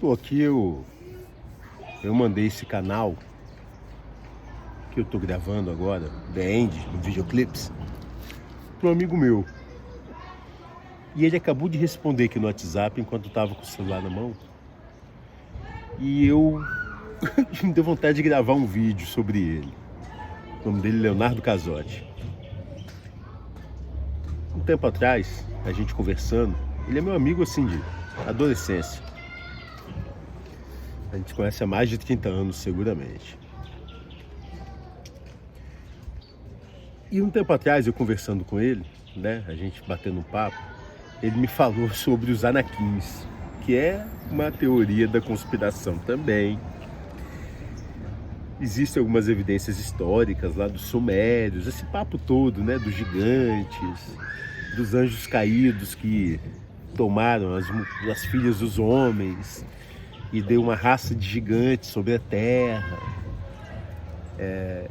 Tô aqui, eu mandei esse canal que eu tô gravando agora, The End, no Videoclips, para um amigo meu. E ele acabou de responder aqui no WhatsApp enquanto eu tava com o celular na mão. E eu me deu vontade de gravar um vídeo sobre ele. O nome dele é Leonardo Casotti. Um tempo atrás, a gente conversando, ele é meu amigo assim de adolescência. A gente conhece há mais de 30 anos, seguramente. E um tempo atrás, eu conversando com ele, né, a gente batendo um papo, ele me falou sobre os Anaquins, que é uma teoria da conspiração também. Existem algumas evidências históricas lá dos sumérios, esse papo todo, né, dos gigantes, dos anjos caídos que tomaram as filhas dos homens e deu uma raça de gigantes sobre a terra.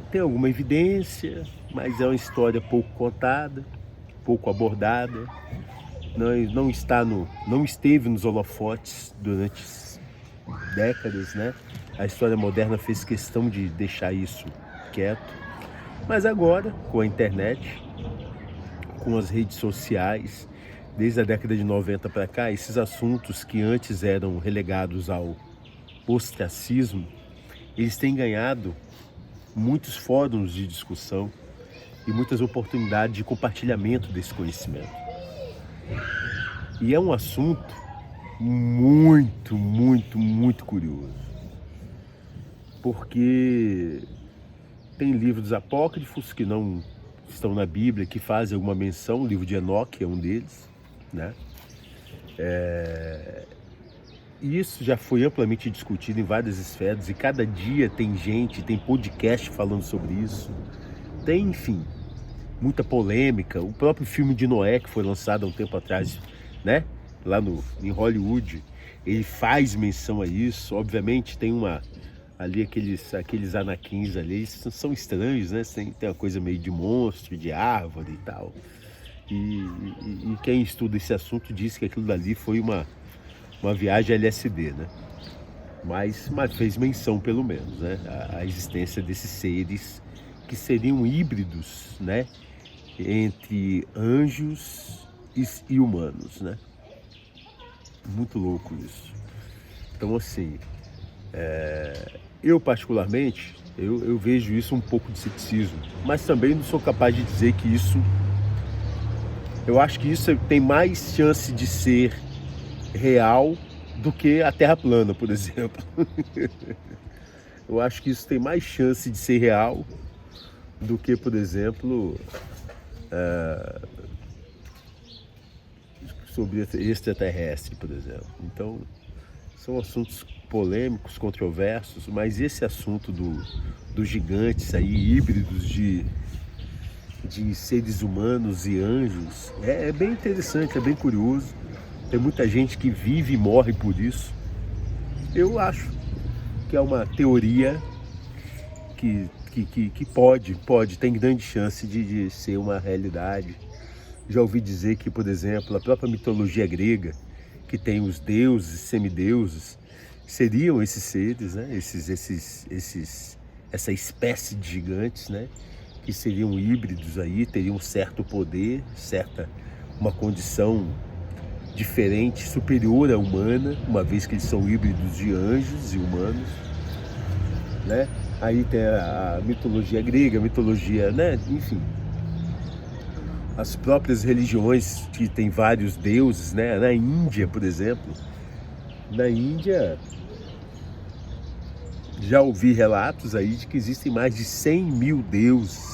Tem alguma evidência, mas é uma história pouco contada, pouco abordada. Não esteve nos holofotes durante décadas, né? A história moderna fez questão de deixar isso quieto. Mas agora, com a internet, com as redes sociais, desde a década de 90 para cá, esses assuntos que antes eram relegados ao ostracismo, eles têm ganhado muitos fóruns de discussão e muitas oportunidades de compartilhamento desse conhecimento. E é um assunto muito, muito, muito curioso. Porque tem livros apócrifos que não estão na Bíblia, que fazem alguma menção, o livro de Enoque é um deles, né? E isso já foi amplamente discutido em várias esferas e cada dia tem gente, tem podcast falando sobre isso. Tem, enfim, muita polêmica. O próprio filme de Noé, que foi lançado há um tempo atrás, né? Lá em Hollywood, ele faz menção a isso. Obviamente tem ali aqueles anaquins ali, eles são estranhos, né? Tem uma coisa meio de monstro, de árvore e tal. E quem estuda esse assunto diz que aquilo dali foi uma viagem LSD, né? Mas fez menção, pelo menos, né? A existência desses seres que seriam híbridos, né? Entre anjos e humanos, né? Muito louco isso. Então, assim, eu particularmente, eu vejo isso um pouco de ceticismo, mas também não sou capaz de dizer que isso... Eu acho que isso tem mais chance de ser real do que a Terra plana, por exemplo. Eu acho que isso tem mais chance de ser real do que, por exemplo, sobre extraterrestre, por exemplo. Então, são assuntos polêmicos, controversos, mas esse assunto dos gigantes aí, híbridos de seres humanos e anjos, é bem interessante, é bem curioso. Tem muita gente que vive e morre por isso. Eu acho que é uma teoria que tem grande chance de ser uma realidade. Já ouvi dizer que, por exemplo, a própria mitologia grega, que tem os deuses, semideuses, seriam esses seres, né? Essa espécie de gigantes, né? Que seriam híbridos aí, teriam certo poder, uma condição diferente, superior à humana, uma vez que eles são híbridos de anjos e humanos, né? Aí tem a mitologia grega, a mitologia, né? Enfim, as próprias religiões que tem vários deuses, né? Na Índia, por exemplo, já ouvi relatos aí de que existem mais de 100 mil deuses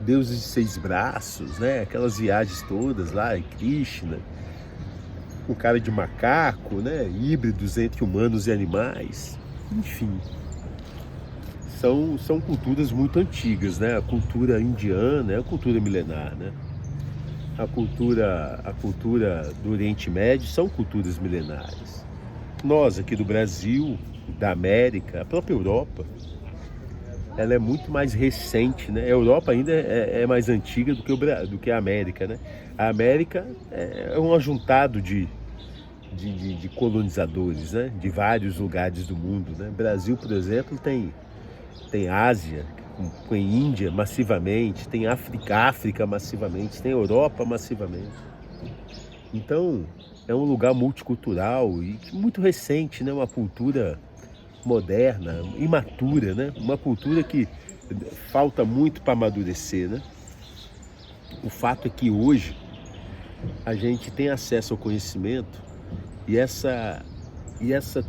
de 6 braços, né? Aquelas viagens todas lá, em Krishna, com cara de macaco, né? Híbridos entre humanos e animais, enfim. São culturas muito antigas, né? A cultura indiana é a cultura milenar, né? A cultura do Oriente Médio são culturas milenares. Nós aqui do Brasil, da América, a própria Europa, ela é muito mais recente, né? A Europa ainda é mais antiga do que a América, né? A América é um ajuntado de de colonizadores, né? De vários lugares do mundo, né? Brasil, por exemplo, tem Ásia, tem Índia massivamente, tem África massivamente, tem Europa massivamente. Então, é um lugar multicultural e muito recente, né? Uma cultura moderna, imatura, né? Uma cultura que falta muito para amadurecer, né? O fato é que hoje a gente tem acesso ao conhecimento e essa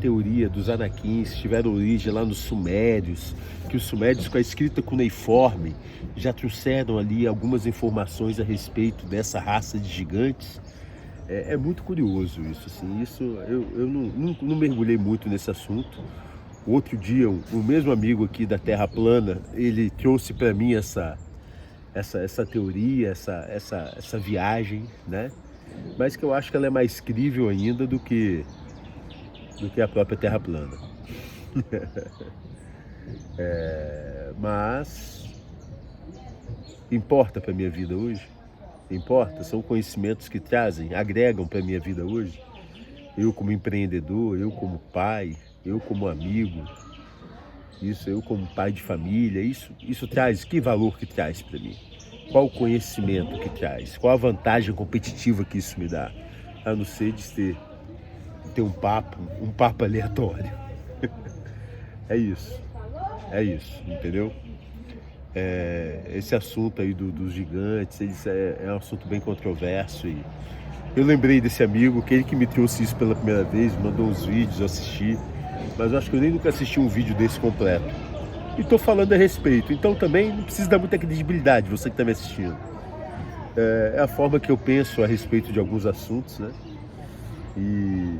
teoria dos Anaquins tiveram origem lá nos Sumérios, que os Sumérios, com a escrita cuneiforme, já trouxeram ali algumas informações a respeito dessa raça de gigantes. É muito curioso isso, assim. Isso eu não mergulhei muito nesse assunto. Outro dia, o mesmo amigo aqui da Terra Plana, ele trouxe para mim essa teoria, essa viagem, né? Mas que eu acho que ela é mais crível ainda do que a própria Terra plana. Mas importa para minha vida hoje? Importa? São conhecimentos que agregam para minha vida hoje? Eu como empreendedor, eu como pai, eu como amigo, eu como pai de família, isso traz, que valor que traz para mim? Qual o conhecimento que traz? Qual a vantagem competitiva que isso me dá? A não ser de ter um papo aleatório. É isso, entendeu? Esse assunto aí dos gigantes, é um assunto bem controverso e eu lembrei desse amigo, que ele que me trouxe isso pela primeira vez, mandou uns vídeos, eu assisti, mas eu acho que eu nem nunca assisti um vídeo desse completo. E estou falando a respeito, então também não precisa dar muita credibilidade, você que está me assistindo. É a forma que eu penso a respeito de alguns assuntos, né? E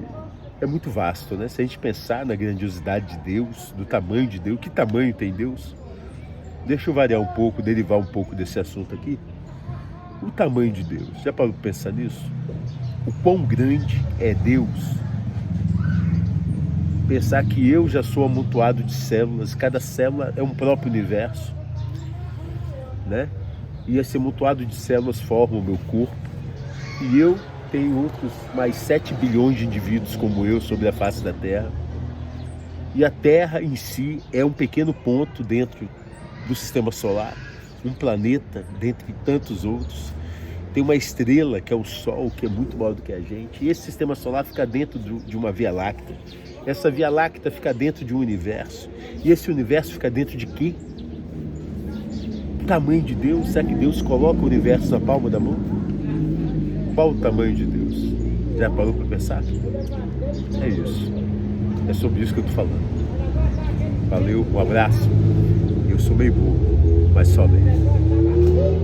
é muito vasto, né? Se a gente pensar na grandiosidade de Deus, do tamanho de Deus, que tamanho tem Deus? Deixa eu variar um pouco, derivar um pouco desse assunto aqui. O tamanho de Deus, já parou para pensar nisso? O quão grande é Deus? Pensar que eu já sou amontoado de células, cada célula é um próprio universo, né? E esse amontoado de células forma o meu corpo, e eu tenho outros mais 7 bilhões de indivíduos como eu sobre a face da Terra. E a Terra em si é um pequeno ponto dentro do sistema solar, um planeta dentre tantos outros. Tem uma estrela que é o Sol, que é muito maior do que a gente, e esse sistema solar fica dentro de uma Via Láctea. Essa Via Láctea fica dentro de um universo, e esse universo fica dentro de quê? O tamanho de Deus? Será que Deus coloca o universo na palma da mão? Qual o tamanho de Deus? Já parou para pensar? É isso. É sobre isso que eu estou falando. Valeu, um abraço. Eu sou meio burro, mas só meio.